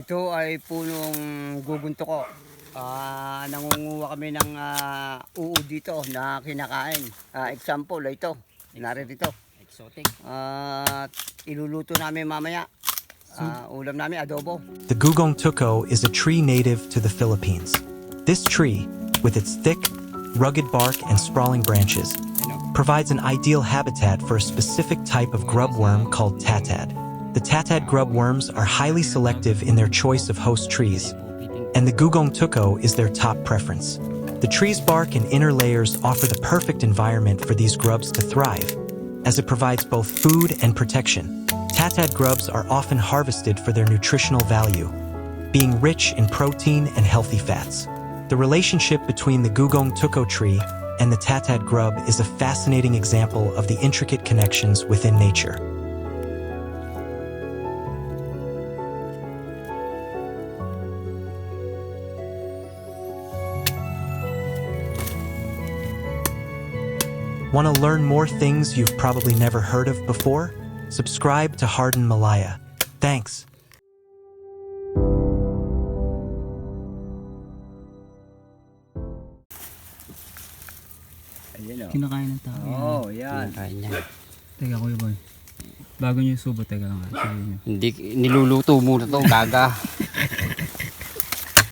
Ito ay punong gugunto ko. Nangunguha kami ng uod dito na kinakain. Example, ito. Narito. Exotic. Iluluto namin mamaya. Ulam namin, adobo. The Gugong Tuco is a tree native to the Philippines. This tree, with its thick, rugged bark and sprawling branches, provides an ideal habitat for a specific type of grub worm called tatad. The tatad grub worms are highly selective in their choice of host trees, and the Gugong Tuco is their top preference. The tree's bark and inner layers offer the perfect environment for these grubs to thrive, as it provides both food and protection. Tatad grubs are often harvested for their nutritional value, being rich in protein and healthy fats. The relationship between the Gugong Tuco tree and the tatad grub is a fascinating example of the intricate connections within nature. Want to learn more things you've probably never heard of before? Subscribe to Hardin Malaya. Thanks. Ayan o. Kinakain ng tao. Oo, yan. Kinakain niya. Teka, Kuya Boy. Bago niyo subo, teka nga. Sabihin niyo. Hindi, niluluto muna to, gaga.